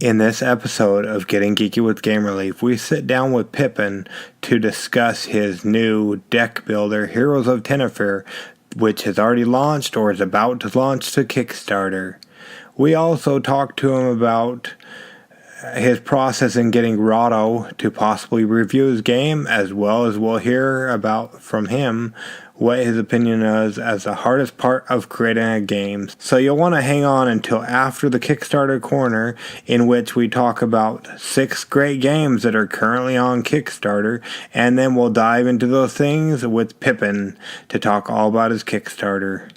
In this episode of Getting Geeky with Gamerleaf, we sit down with Pepijn to discuss his new deck builder, Heroes of Tenefyr, which has already launched or is about to launch to Kickstarter. We also talk to him about his process in getting Rahdo to possibly review his game, as well as we'll hear about from him what his opinion is as the hardest part of creating a game. So you'll want to hang on until after the Kickstarter Corner, in which we talk about 6 great games that are currently on Kickstarter, and then we'll dive into those things with Pepijn to talk all about his Kickstarter.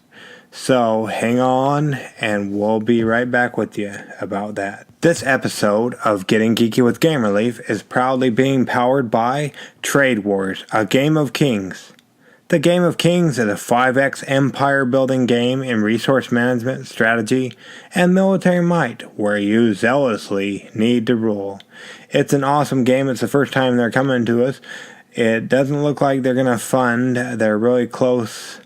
So hang on, and we'll be right back with you about that. This episode of Getting Geeky with Gamerleaf is proudly being powered by TradeWarz, a game of kings. The Game of Kings is a 5x empire building game in resource management, strategy, and military might, where you zealously need to rule. It's an awesome game. It's the first time they're coming to us. It doesn't look like they're going to fund. They're really close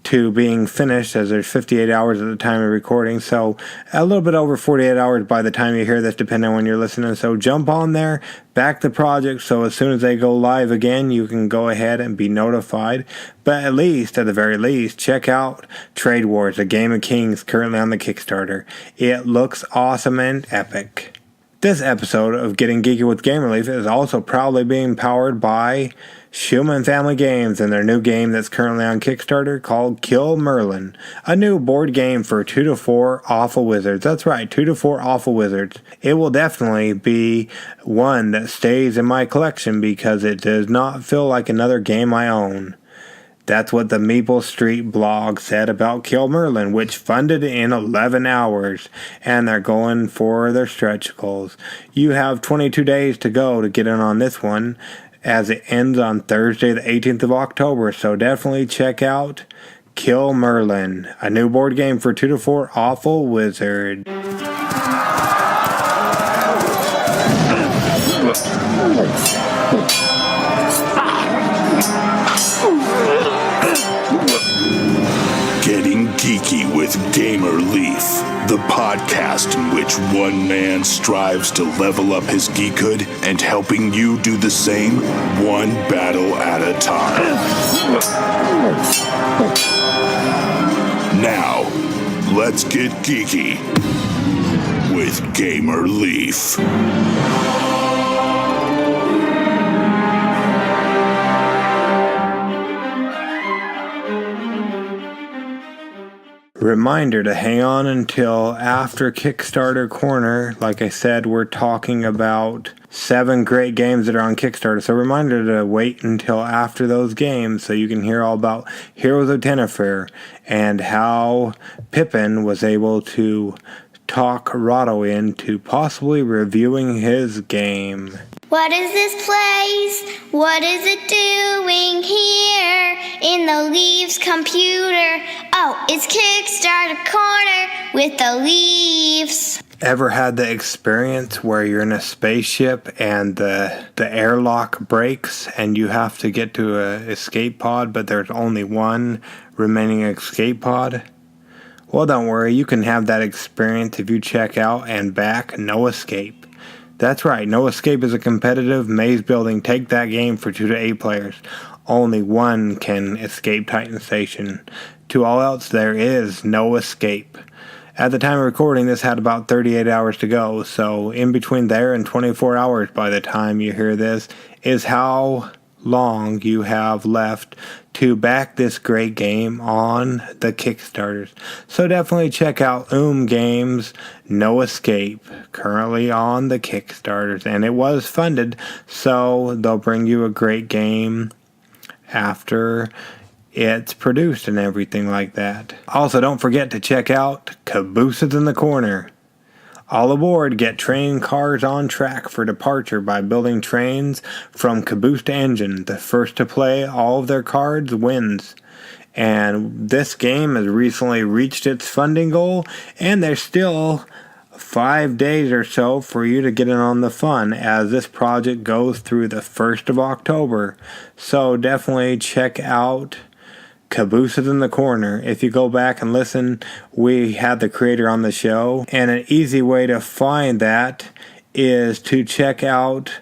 to being finished, as there's 58 hours at the time of recording, so a little bit over 48 hours by the time you hear this, depending on when you're listening. So jump on there, back the project, so as soon as they go live again, you can go ahead and be notified. But at the very least, check out TradeWarz, a Game of Kings, currently on the Kickstarter. It looks awesome and epic. This episode of Getting Geeky with Gamerleaf is also proudly being powered by Schumann Family Games and their new game that's currently on Kickstarter called Kill Merlin, a new board game for 2 to 4 awful wizards. That's right, 2 to 4 awful wizards. It will definitely be one that stays in my collection because it does not feel like another game I own. That's what the Meeple Street blog said about Kill Merlin, which funded in 11 hours, and they're going for their stretch goals. You have 22 days to go to get in on this one, as it ends on Thursday the 18th of October, so definitely check out Kill Merlin, a new board game for 2 to 4 awful wizards. Getting Geeky with Gamerleaf, the podcast in which one man strives to level up his geekhood and helping you do the same, one battle at a time. Now, let's get geeky with Gamerleaf. Reminder to hang on until after Kickstarter Corner. Like I said, we're talking about 7 great games that are on Kickstarter. So reminder to wait until after those games so you can hear all about Heroes of Tenefyr and how Pepijn was able to talk Rahdo into possibly reviewing his game. What is this place? What is it doing here in the Leaves computer? Oh, it's Kickstarter Corner with the Leaves. Ever had the experience where you're in a spaceship and the airlock breaks and you have to get to an escape pod, but there's only one remaining escape pod? Well, don't worry, you can have that experience if you check out and back No Escape. That's right, No Escape is a competitive maze building take that game for 2 to 8 players. Only one can escape Titan Station. To all else, there is no escape. At the time of recording, this had about 38 hours to go, so in between there and 24 hours by the time you hear this is how long you have left to back this great game on the Kickstarters. So definitely check out Games No Escape, currently on the Kickstarters, and it was funded, so they'll bring you a great game after it's produced and everything like that. Also, don't forget to check out Cabooses in the Corner. All aboard, get train cars on track for departure by building trains from caboose to engine. The first to play all of their cards wins. And this game has recently reached its funding goal, and there's still 5 days or so for you to get in on the fun as this project goes through the 1st of October. So definitely check out Cabooses in the Corner. If you go back and listen, we had the creator on the show, and an easy way to find that is to check out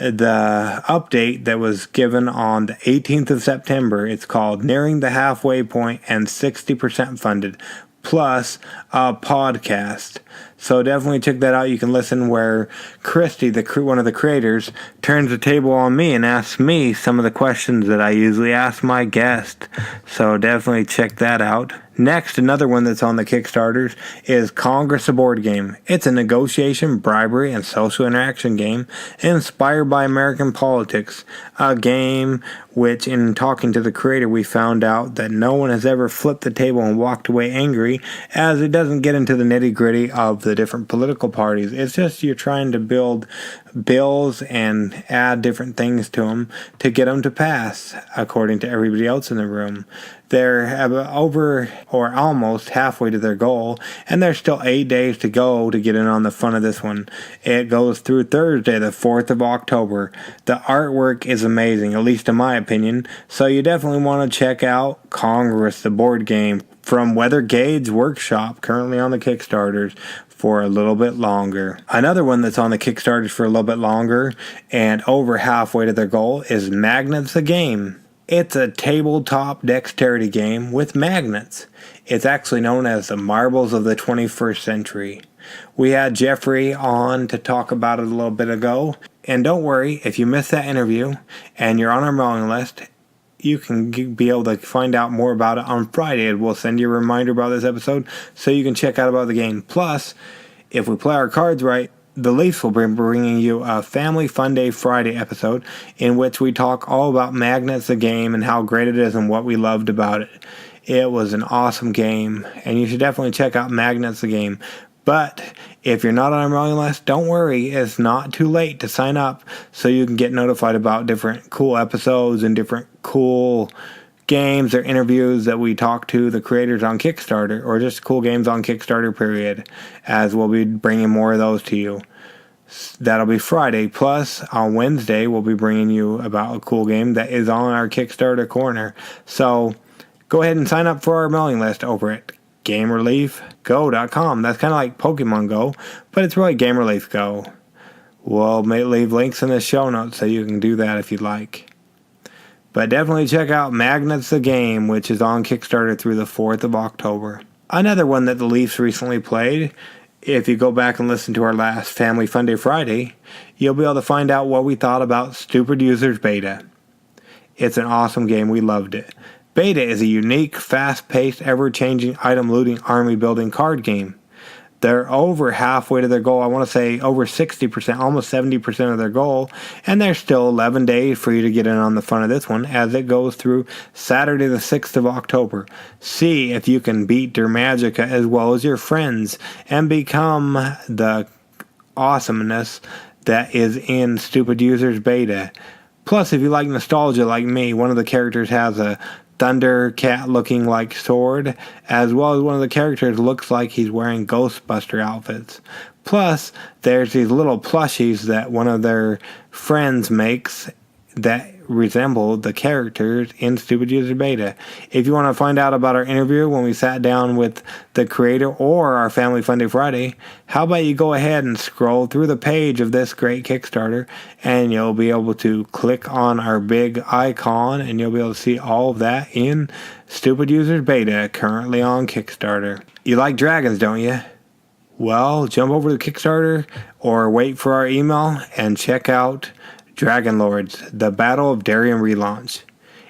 the update that was given on the 18th of September. It's called Nearing the Halfway Point and 60% Funded, plus a podcast. So definitely check that out. You can listen where Christy, one of the creators, turns the table on me and asks me some of the questions that I usually ask my guest. So definitely check that out. Next, another one that's on the Kickstarters is Congress, a board game. It's a negotiation, bribery, and social interaction game inspired by American politics. A game which, in talking to the creator, we found out that no one has ever flipped the table and walked away angry, as it doesn't get into the nitty-gritty of the different political parties. It's just you're trying to build bills and add different things to them to get them to pass, according to everybody else in the room. They're over or almost halfway to their goal, and there's still 8 days to go to get in on the fun of this one. It goes through Thursday, the 4th of October. The artwork is amazing, at least in my opinion, so you definitely want to check out Congress, the board game, from Weathergade's Workshop, currently on the Kickstarters for a little bit longer. Another one that's on the Kickstarters for a little bit longer and over halfway to their goal is Magnets the Game. It's a tabletop dexterity game with magnets. It's actually known as the Marbles of the 21st Century. We had Jeffrey on to talk about it a little bit ago. And don't worry, if you missed that interview and you're on our mailing list, you can be able to find out more about it on Friday. We'll send you a reminder about this episode so you can check out about the game. Plus, if we play our cards right, the Leafs will be bringing you a Family Fun Day Friday episode in which we talk all about Magnets the Game and how great it is and what we loved about it. It was an awesome game, and you should definitely check out Magnets the Game. But if you're not on our mailing list, don't worry, it's not too late to sign up so you can get notified about different cool episodes and different cool games or interviews that we talk to the creators on Kickstarter, or just cool games on Kickstarter, period, as we'll be bringing more of those to you. That'll be Friday. Plus, on Wednesday, we'll be bringing you about a cool game that is on our Kickstarter Corner. So go ahead and sign up for our mailing list over at GameReliefGo.com. That's kind of like Pokemon Go, but it's really Game Relief Go. We'll leave links in the show notes so you can do that if you'd like. But definitely check out Magnets the Game, which is on Kickstarter through the 4th of October. Another one that the Leafs recently played, if you go back and listen to our last Family Fun Day Friday, you'll be able to find out what we thought about Stupid Users Beta. It's an awesome game. We loved it. Beta is a unique, fast-paced, ever-changing item-looting, army-building card game. They're over halfway to their goal. I want to say over 60%, almost 70% of their goal. And there's still 11 days for you to get in on the fun of this one as it goes through Saturday the 6th of October. See if you can beat Der Magica as well as your friends and become the awesomeness that is in Stupid Users Beta. Plus, if you like nostalgia like me, one of the characters has a Thundercat looking like sword, as well as one of the characters looks like he's wearing Ghostbuster outfits. Plus, there's these little plushies that one of their friends makes that resemble the characters in Stupid User Beta. If you want to find out about our interview when we sat down with the creator or our Family Fun Day Friday, how about you go ahead and scroll through the page of this great Kickstarter and you'll be able to click on our big icon and you'll be able to see all of that in Stupid Users Beta currently on Kickstarter. You like dragons, don't you? Well, jump over to Kickstarter or wait for our email and check out Dragon Lords, the Battle of Darion Relaunch.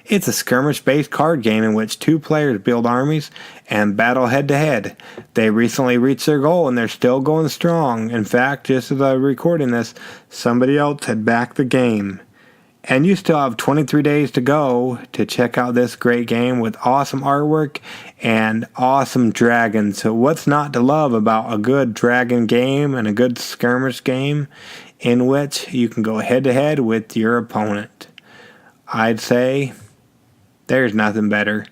It's a skirmish-based card game in which two players build armies and battle head-to-head. They recently reached their goal and they're still going strong. In fact, just as I'm recording this, somebody else had backed the game. And you still have 23 days to go to check out this great game with awesome artwork and awesome dragons. So what's not to love about a good dragon game and a good skirmish game in which you can go head-to-head with your opponent? I'd say there's nothing better.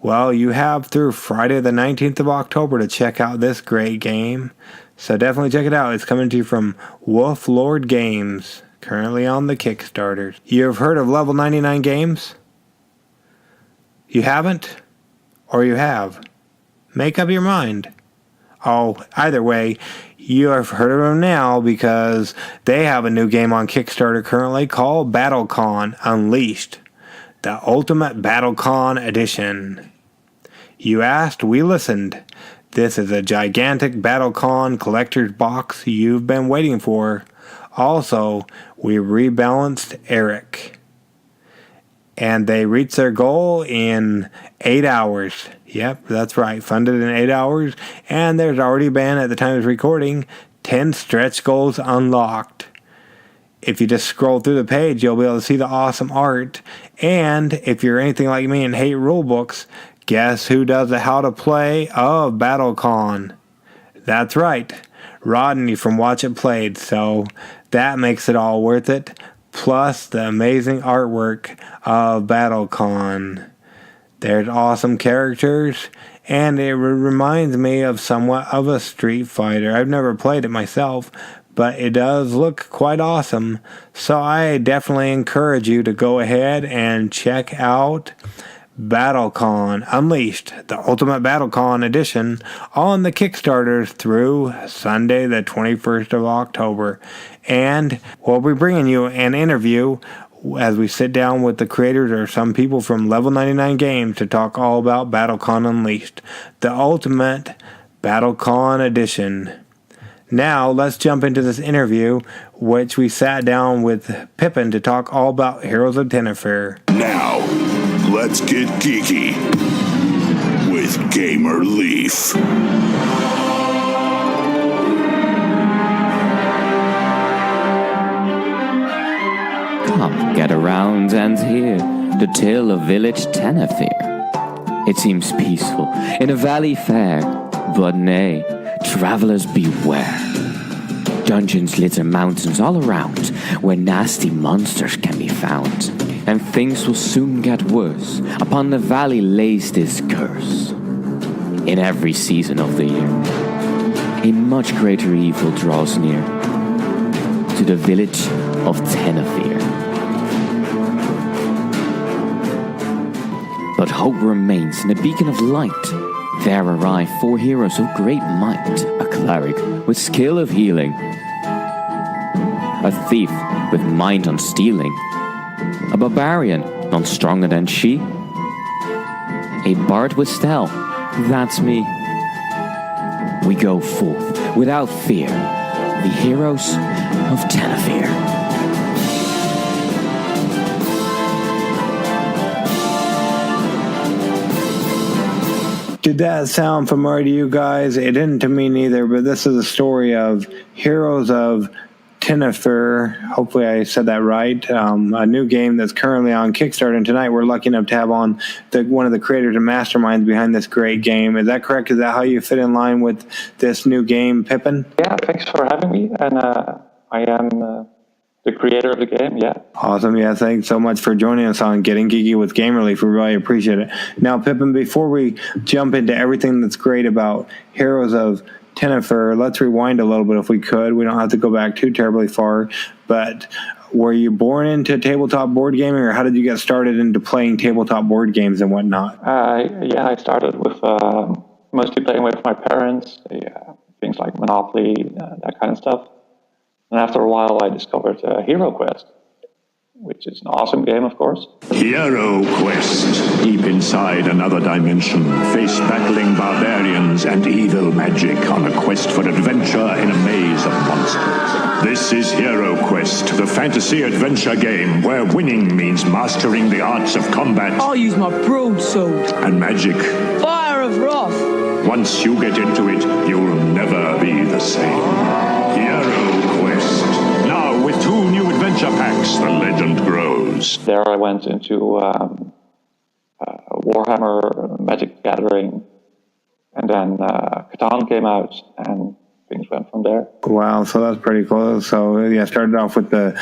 Well, you have through Friday the 19th of October to check out this great game. So definitely check it out. It's coming to you from Wolf Lord Games, currently on the Kickstarter. You have heard of Level 99 Games? You haven't? Or you have? Make up your mind. Oh, either way, you have heard of them now because they have a new game on Kickstarter currently called BattleCon Unleashed, the Ultimate BattleCon Edition. You asked, we listened. This is a gigantic BattleCon collector's box you've been waiting for. Also, we rebalanced Eric. And they reached their goal in 8 hours. Yep, that's right, funded in 8 hours. And there's already been, at the time of recording, 10 stretch goals unlocked. If you just scroll through the page, you'll be able to see the awesome art. And if you're anything like me and hate rulebooks, guess who does the how to play of BattleCon? That's right, Rodney from Watch It Played. So that makes it all worth it. Plus the amazing artwork of BattleCon. There's awesome characters, and it reminds me of somewhat of a Street Fighter. I've never played it myself, but it does look quite awesome. So I definitely encourage you to go ahead and check out BattleCon Unleashed, the Ultimate BattleCon Edition, on the Kickstarters through Sunday the 21st of October. And we'll be bringing you an interview as we sit down with the creators or some people from Level 99 Games to talk all about BattleCon Unleashed, the Ultimate BattleCon Edition. Now, let's jump into this interview, which we sat down with Pepijn to talk all about Heroes of Tenefyr. Now, let's get geeky with Gamer Leaf. Come, get around and hear the tale of village Tenefyr. It seems peaceful in a valley fair, but nay, travelers beware. Dungeons litter mountains all around, where nasty monsters can be found. And things will soon get worse. Upon the valley lays this curse. In every season of the year, a much greater evil draws near to the village of Tenefyr. But hope remains in a beacon of light. There arrive 4 heroes of great might, a cleric with skill of healing, a thief with mind on stealing, a barbarian none stronger than she, a bard with style, that's me. We go forth without fear, the heroes of Tenefyr. Did that sound familiar to you guys? It didn't to me neither, but this is a story of Heroes of Tenefyr. Hopefully I said that right. A new game that's currently on Kickstarter, and tonight we're lucky enough to have on one of the creators and masterminds behind this great game. Is that correct? Is that how you fit in line with this new game, Pepijn? Yeah, thanks for having me. And I am the creator of the game, yeah. Awesome. Yeah, thanks so much for joining us on Getting Geeky with Gamer Leaf. We really appreciate it. Now, Pepijn, before we jump into everything that's great about Heroes of Tenefyr, let's rewind a little bit if we could. We don't have to go back too terribly far, but were you born into tabletop board gaming, or how did you get started into playing tabletop board games and whatnot? Yeah, I started with mostly playing with my parents, things like Monopoly, that kind of stuff. And after a while, I discovered Hero Quest, which is an awesome game, of course. Hero Quest. Deep inside another dimension, face battling barbarians and evil magic on a quest for adventure in a maze of monsters. This is Hero Quest, the fantasy adventure game where winning means mastering the arts of combat. I'll use my broadsword. And magic. Fire of Wrath. Once you get into it, you'll never be the same. Hero Quest. Now with 2 new adventure packs, the legend grows. There I went into Warhammer, Magic the Gathering, and then Catan came out, and things went from there. Wow, so that's pretty cool. So yeah, started off with the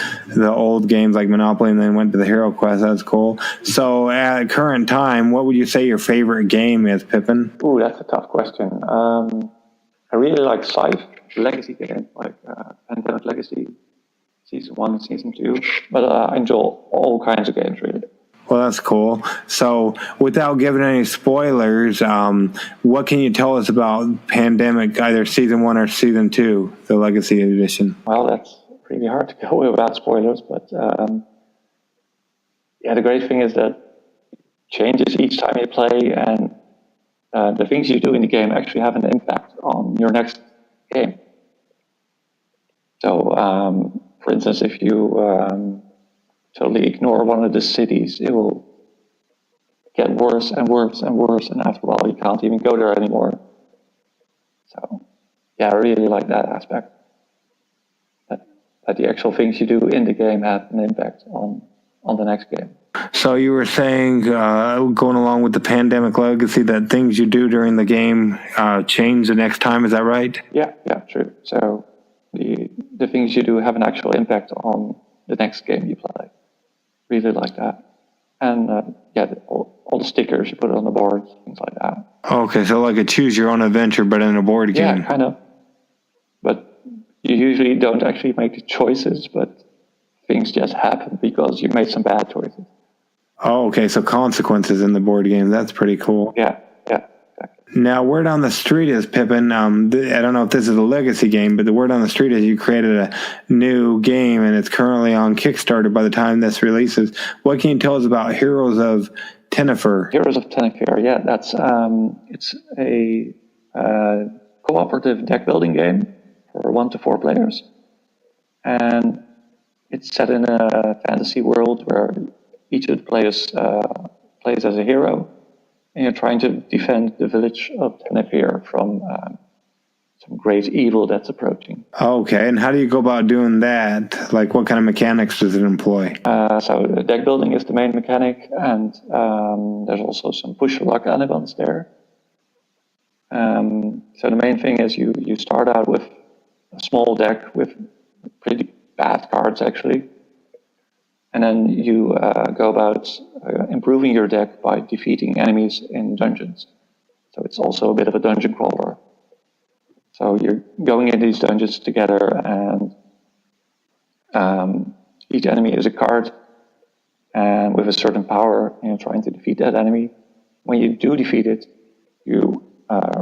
old games like Monopoly, and then went to the Hero Quest. That's cool. So at current time, what would you say your favorite game is, Pepijn? Ooh, that's a tough question. I really like Scythe, legacy game, like Pandemic Legacy, Season 1 and Season 2. But I enjoy all kinds of games, really. Well, that's cool. So, without giving any spoilers, what can you tell us about Pandemic, either Season 1 or Season 2, the Legacy Edition? Well, that's really hard to go without spoilers, but yeah, the great thing is that changes each time you play, and the things you do in the game actually have an impact on your next game. So, for instance, if you totally ignore one of the cities, it will get worse and worse and worse, and after a while you can't even go there anymore. So, yeah, I really like that aspect. That the actual things you do in the game have an impact on the next game. So you were saying, going along with the Pandemic Legacy, that things you do during the game change the next time, is that right? Yeah, true. So the things you do have an actual impact on the next game you play. Really like that. And yeah, all the stickers you put on the board, things like that. Okay, so like a choose your own adventure, but in a board game. Yeah, kind of. But you usually don't actually make the choices, but things just happen because you made some bad choices. Oh, okay, so consequences in the board game. That's pretty cool. Yeah, exactly. Now, word on the street is, Pepijn, I don't know if this is a legacy game, but the word on the street is you created a new game, and it's currently on Kickstarter by the time this releases. What can you tell us about Heroes of Tenefyr? Heroes of Tenefyr, yeah, that's it's a cooperative deck building game for 1 to 4 players. And it's set in a fantasy world where each of the players plays as a hero, and you're trying to defend the village of Tenefyr from some great evil that's approaching. Okay, and how do you go about doing that? Like, what kind of mechanics does it employ? So deck building is the main mechanic, and there's also some push luck elements there. So the main thing is you start out with a small deck with pretty bad cards, actually. And then you go about improving your deck by defeating enemies in dungeons. So it's also a bit of a dungeon crawler. So you're going in these dungeons together, and each enemy is a card and with a certain power, and you're trying to defeat that enemy. When you do defeat it, you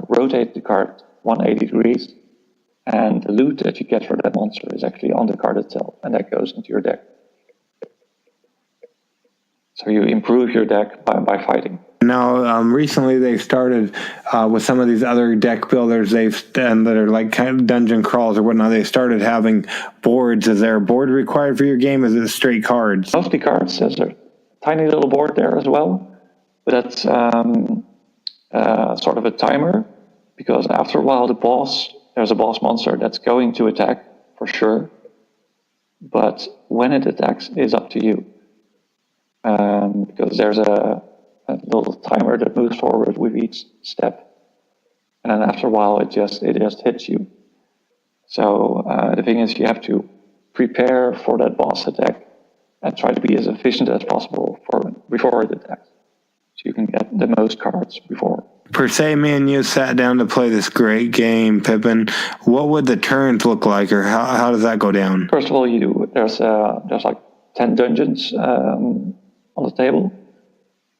rotate the card 180 degrees, and the loot that you get for that monster is actually on the card itself, and that goes into your deck. So you improve your deck by fighting. Now, recently they've started with some of these other deck builders that are like kind of dungeon crawls or whatnot. They started having boards. Is there a board required for your game? Is it straight cards? Mostly cards. There's a tiny little board there as well, but that's sort of a timer, because after a while there's a boss monster that's going to attack for sure, but when it attacks is up to you. Because there's a little timer that moves forward with each step, and then after a while it just hits you. So the thing is, you have to prepare for that boss attack and try to be as efficient as possible before it attacks, so you can get the most cards before. Per se, me and you sat down to play this great game, Pepijn. What would the turns look like, or how does that go down? First of all, there's like 10 dungeons on the table,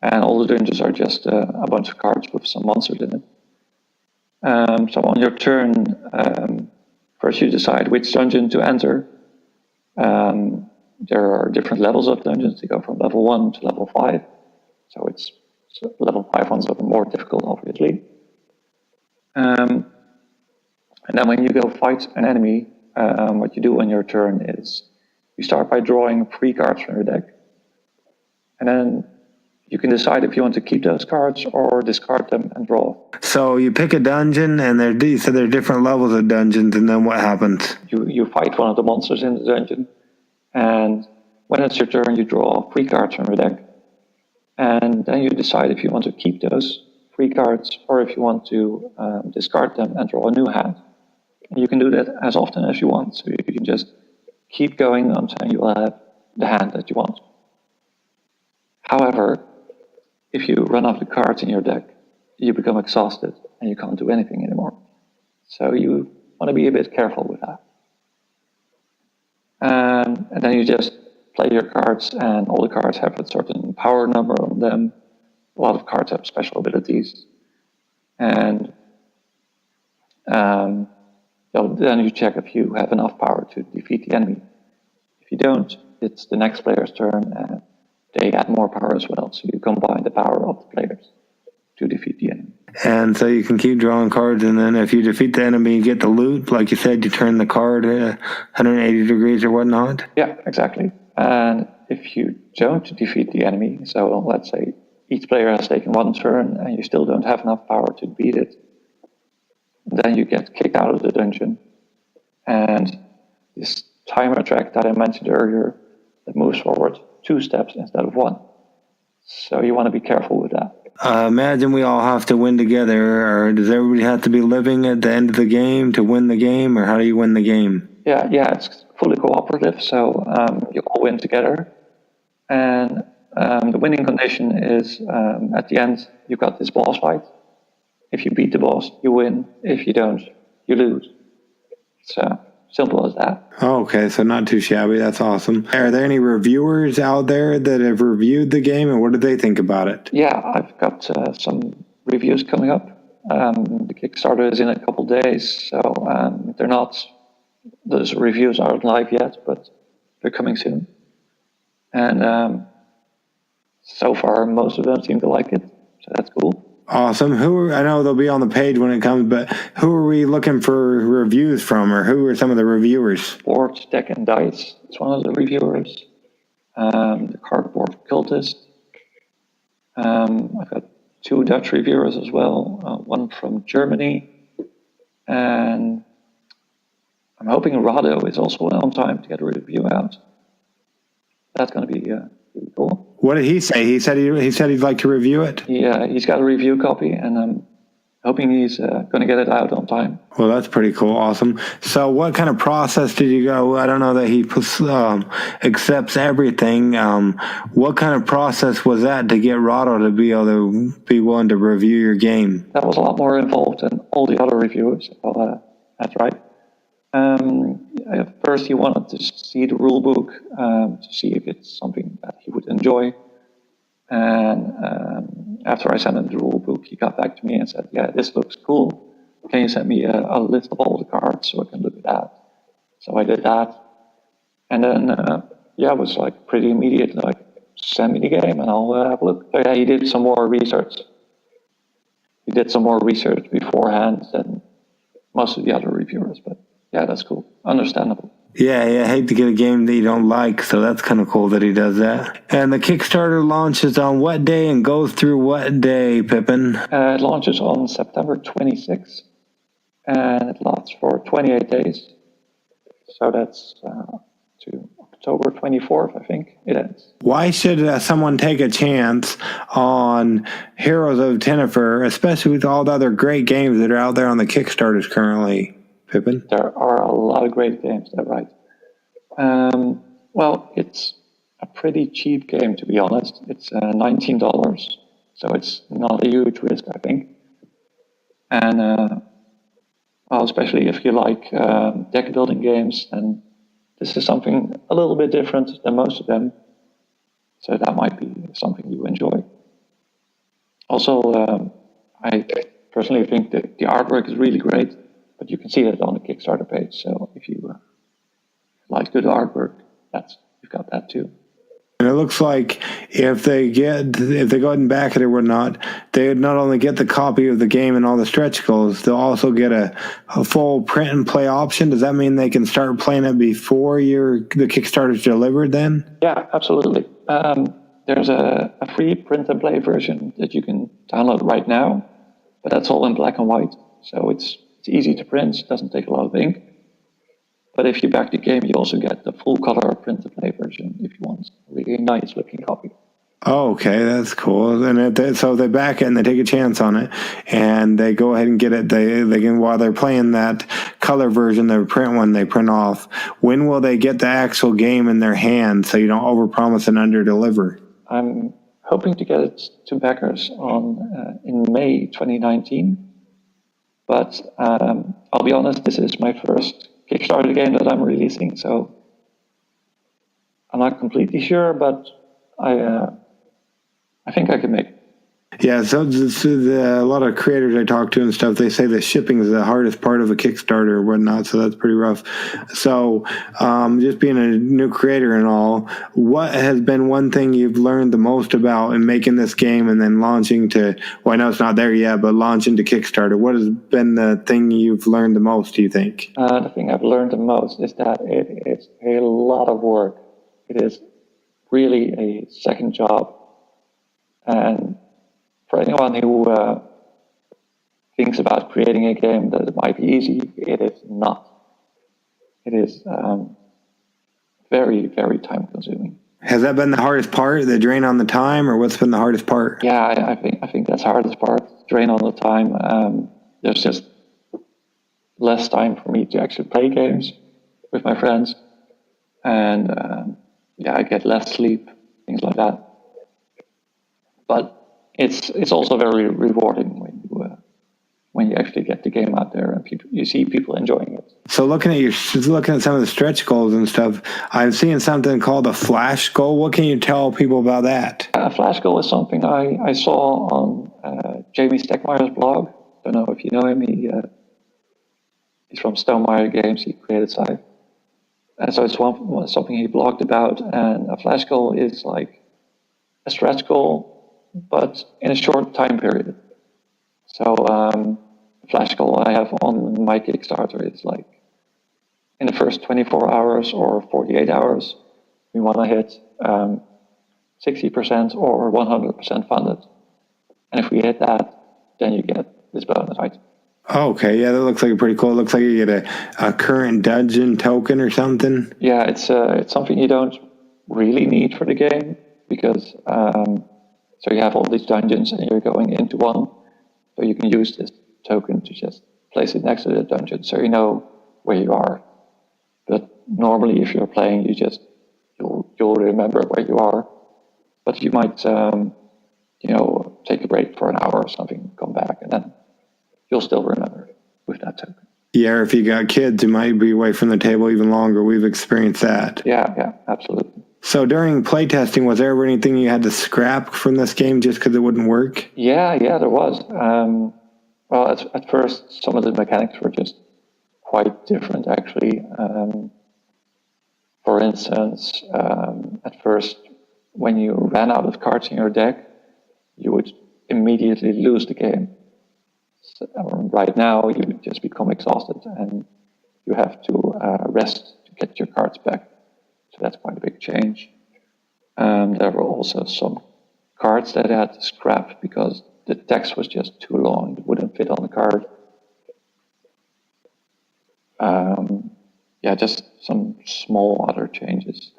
and all the dungeons are just a bunch of cards with some monsters in it. So on your turn, first you decide which dungeon to enter. There are different levels of dungeons. They go from level 1 to level 5. So level 5 ones are more difficult, obviously. And then when you go fight an enemy, what you do on your turn is you start by drawing 3 cards from your deck. And then you can decide if you want to keep those cards or discard them and draw. So you pick a dungeon, and you said there are different levels of dungeons, and then what happens? You fight one of the monsters in the dungeon, and when it's your turn, you draw 3 cards from your deck. And then you decide if you want to keep those 3 cards or if you want to discard them and draw a new hand. And you can do that as often as you want, so you can just keep going until you will have the hand that you want. However, if you run out of cards in your deck, you become exhausted and you can't do anything anymore. So you want to be a bit careful with that. And then you just play your cards, and all the cards have a certain power number on them. A lot of cards have special abilities. And then you check if you have enough power to defeat the enemy. If you don't, it's the next player's turn, and they add more power as well. So you combine the power of the players to defeat the enemy. And so you can keep drawing cards, and then if you defeat the enemy, you get the loot. Like you said, you turn the card 180 degrees or whatnot. Yeah, exactly. And if you don't defeat the enemy, so let's say each player has taken one turn and you still don't have enough power to beat it, then you get kicked out of the dungeon. And this timer track that I mentioned earlier, that moves forward 2 steps instead of 1. So you want to be careful with that. Imagine we all have to win together, or does everybody have to be living at the end of the game to win the game, or how do you win the game? Yeah, it's fully cooperative, so you all win together. And the winning condition is at the end, you've got this boss fight. If you beat the boss, you win. If you don't, you lose. So simple as that. Okay, so not too shabby. That's awesome. Are there any reviewers out there that have reviewed the game, and what do they think about it? Yeah, I've got some reviews coming up. The Kickstarter is in a couple days, so those reviews aren't live yet, but they're coming soon. And so far, most of them seem to like it, so that's cool. Awesome. I know they'll be on the page when it comes, but who are we looking for reviews from, or who are some of the reviewers? Board, Deck, and Dice is one of the reviewers. The Cardboard Cultist. I've got 2 Dutch reviewers as well, one from Germany, and I'm hoping Rado is also on time to get a review out. That's going to be really cool. What did he say? He said he'd like to review it? Yeah, he's got a review copy, and I'm hoping he's going to get it out on time. Well, that's pretty cool. Awesome. So what kind of process did you go? I don't know that he accepts everything. What kind of process was that to get Rado to be able to be willing to review your game? That was a lot more involved than all the other reviewers. Well, that's right. First, he wanted to see the rule book to see if it's something that he would enjoy. And after I sent him the rule book, he got back to me and said, "Yeah, this looks cool. Can you send me a list of all the cards so I can look at that?" So I did that. And then, it was like pretty immediate, like, send me the game and I'll have a look. So yeah, he did some more research. He did some more research beforehand than most of the other reviewers, but yeah, that's cool. Understandable. Yeah, I hate to get a game that you don't like, so that's kind of cool that he does that. And the Kickstarter launches on what day and goes through what day, Pepijn? It launches on September 26th, and it lasts for 28 days. So that's to October 24th, I think it ends. Why should someone take a chance on Heroes of Tenefyr, especially with all the other great games that are out there on the Kickstarters currently? Pepijn? There are a lot of great games, that's right. Well, it's a pretty cheap game, to be honest. It's $19, so it's not a huge risk, I think. And, especially if you like deck building games, then this is something a little bit different than most of them. So that might be something you enjoy. Also, I personally think that the artwork is really great. But you can see it on the Kickstarter page. So if you like good artwork, you've got that too. And it looks like if they go ahead and back it or whatnot, they not only get the copy of the game and all the stretch goals, they'll also get a full print and play option. Does that mean they can start playing it before the Kickstarter's delivered then? Yeah, absolutely. There's a free print and play version that you can download right now, but that's all in black and white. So it's easy to print, doesn't take a lot of ink. But if you back the game, you also get the full color print and play version if you want a really nice looking copy. Oh, okay, that's cool. And so they back it and they take a chance on it, and they go ahead and get it. They can, while they're playing that color version, the print one they print off. When will they get the actual game in their hand so you don't overpromise and underdeliver? I'm hoping to get it to backers in May 2019. But I'll be honest, this is my first Kickstarter game that I'm releasing, so I'm not completely sure, but I think I can make it. Yeah, so a lot of creators I talk to and stuff, they say the shipping is the hardest part of a Kickstarter or whatnot, so that's pretty rough. So just being a new creator and all, what has been one thing you've learned the most about in making this game and then launching to, well, I know it's not there yet, but launching to Kickstarter? What has been the thing you've learned the most, do you think? The thing I've learned the most is that it's a lot of work. It is really a second job. And for anyone who thinks about creating a game that it might be easy, it is not. It is very, very time consuming. Has that been the hardest part, the drain on the time, or what's been the hardest part? Yeah, I think that's the hardest part, drain on the time. There's just less time for me to actually play games with my friends. And I get less sleep, things like that. But it's also very rewarding when you actually get the game out there and you see people enjoying it. So looking at some of the stretch goals and stuff, I'm seeing something called a flash goal. What can you tell people about that? A flash goal is something I saw on Jamie Stegmaier's blog. Don't know if you know him. He's from Stonemaier Games. He created Scythe. And so it's something he blogged about. And a flash goal is like a stretch goal, but in a short time period. So flash goal I have on my Kickstarter is like in the first 24 hours or 48 hours, we want to hit 60% or 100% funded. And if we hit that, then you get this bonus item. Okay, yeah, that looks like pretty cool. It looks like you get a current dungeon token or something. Yeah, it's something you don't really need for the game because so you have all these dungeons and you're going into one. So you can use this token to just place it next to the dungeon so you know where you are. But normally if you're playing, you'll remember where you are. But you might, take a break for an hour or something, come back, and then you'll still remember it with that token. Yeah, or if you got kids, you might be away from the table even longer. We've experienced that. Yeah, absolutely. So during playtesting, was there ever anything you had to scrap from this game just because it wouldn't work? Yeah, there was. Well, at first, some of the mechanics were just quite different, actually. For instance, at first, when you ran out of cards in your deck, you would immediately lose the game. So, right now, you just become exhausted and you have to rest to get your cards back. So that's quite a big change. There were also some cards that I had to scrap because the text was just too long. It wouldn't fit on the card. Just some small other changes.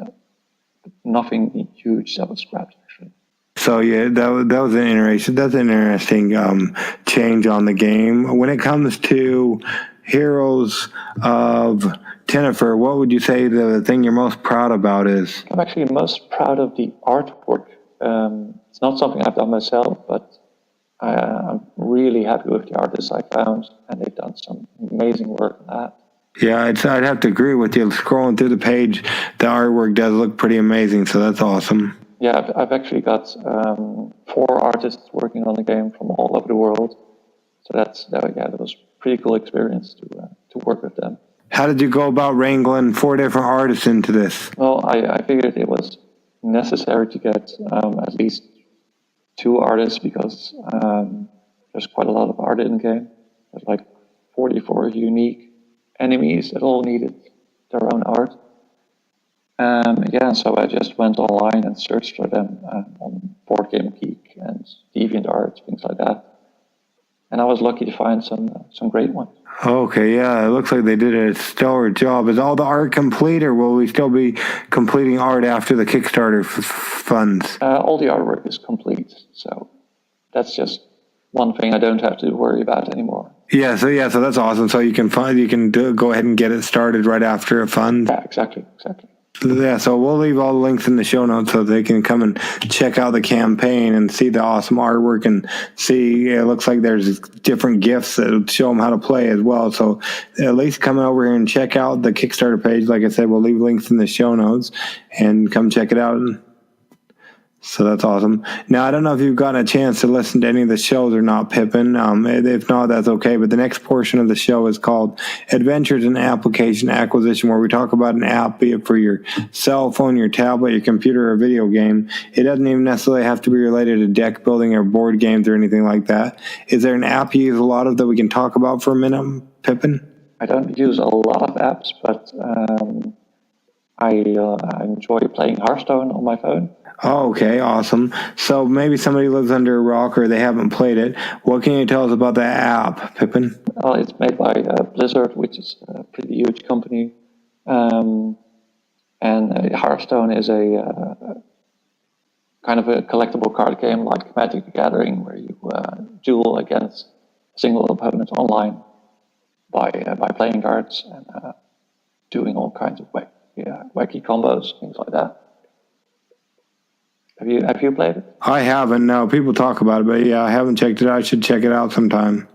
Nothing huge that was scrapped, actually. So yeah, that was an interesting change on the game. When it comes to Heroes of Tenefyr, what would you say the thing you're most proud about is? I'm actually most proud of the artwork. It's not something I've done myself, but I'm really happy with the artists I found, and they've done some amazing work on that. Yeah, I'd have to agree with you. Scrolling through the page, the artwork does look pretty amazing, so that's awesome. Yeah, I've actually got 4 artists working on the game from all over the world. So that was a pretty cool experience to work with them. How did you go about wrangling 4 different artists into this? Well, I figured it was necessary to get at least 2 artists because there's quite a lot of art in the game. There's like 44 unique enemies that all needed their own art. So I just went online and searched for them on Board Game Geek and DeviantArt, things like that. And I was lucky to find some great ones. Okay, yeah, it looks like they did a stellar job. Is all the art complete, or will we still be completing art after the Kickstarter funds? All the artwork is complete, so that's just one thing I don't have to worry about anymore. So that's awesome. So you can go ahead and get it started right after a fund. Yeah, exactly. Yeah, so we'll leave all the links in the show notes so they can come and check out the campaign and see the awesome artwork and see, it looks like there's different gifts that show them how to play as well. So at least come over here and check out the Kickstarter page. Like I said, we'll leave links in the show notes and come check it out. So that's awesome. Now, I don't know if you've gotten a chance to listen to any of the shows or not, Pepijn. If not, that's okay. But the next portion of the show is called Adventures in Application Acquisition, where we talk about an app, be it for your cell phone, your tablet, your computer, or video game. It doesn't even necessarily have to be related to deck building or board games or anything like that. Is there an app you use a lot of that we can talk about for a minute, Pepijn? I don't use a lot of apps, but I enjoy playing Hearthstone on my phone. Oh, okay, awesome. So maybe somebody lives under a rock or they haven't played it. What can you tell us about that app, Pepijn? Well, it's made by Blizzard, which is a pretty huge company. And Hearthstone is a kind of a collectible card game like Magic the Gathering, where you duel against a single opponent online by playing cards and doing all kinds of wacky combos, things like that. Have you played it? I haven't, no. People talk about it, but yeah, I haven't checked it out. I should check it out sometime.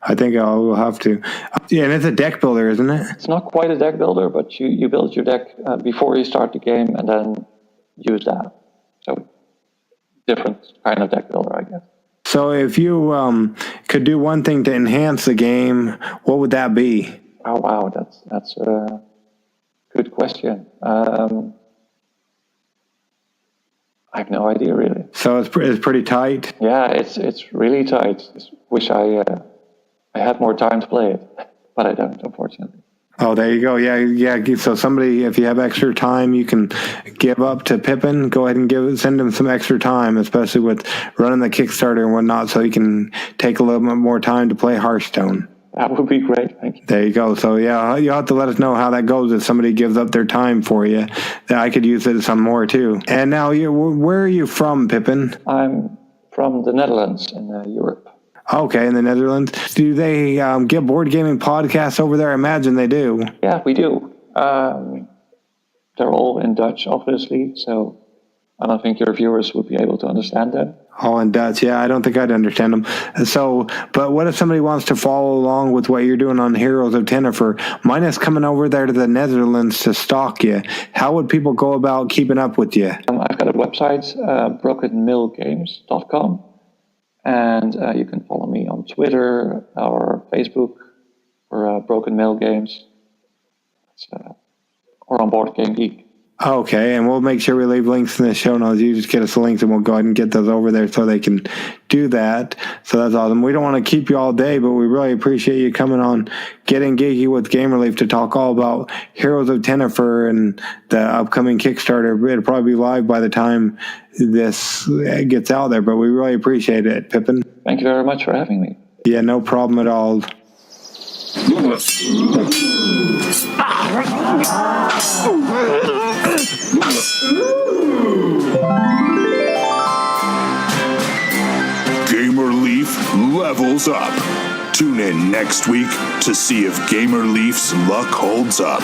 I think I will have to. Yeah, and it's a deck builder, isn't it? It's not quite a deck builder, but you build your deck before you start the game and then use that. So, different kind of deck builder, I guess. So if you could do one thing to enhance the game, what would that be? Oh, wow, that's a good question. I have no idea, really. So it's pretty tight? Yeah, it's really tight. Wish I had more time to play it, but I don't, unfortunately. Oh, there you go. Yeah. So somebody, if you have extra time, you can give up to Pepijn. Go ahead and send him some extra time, especially with running the Kickstarter and whatnot, so he can take a little bit more time to play Hearthstone. That would be great. Thank you. There you go. So, yeah, you'll have to let us know how that goes if somebody gives up their time for you. That I could use it some more, too. And now, where are you from, Pepijn? I'm from the Netherlands in Europe. Okay, in the Netherlands. Do they get board gaming podcasts over there? I imagine they do. Yeah, we do. They're all in Dutch, obviously, so I don't think your viewers would be able to understand them. All in Dutch, yeah, I don't think I'd understand them. So, but what if somebody wants to follow along with what you're doing on Heroes of Tenefyr? Mine is coming over there to the Netherlands to stalk you. How would people go about keeping up with you? I've got a website, brokenmillgames.com, and you can follow me on Twitter or Facebook for Broken Mill Games, or on Board Game Geek. Okay, and we'll make sure we leave links in the show notes. You just get us the links and we'll go ahead and get those over there so they can do that. So that's awesome. We don't want to keep you all day, but we really appreciate you coming on Getting Geeky with Game Relief to talk all about Heroes of Tenefyr and the upcoming Kickstarter. It'll probably be live by the time this gets out there, but we really appreciate it, Pepijn. Thank you very much for having me. Yeah, no problem at all. Gamer Leaf levels up. Tune in next week to see if Gamer Leaf's luck holds up.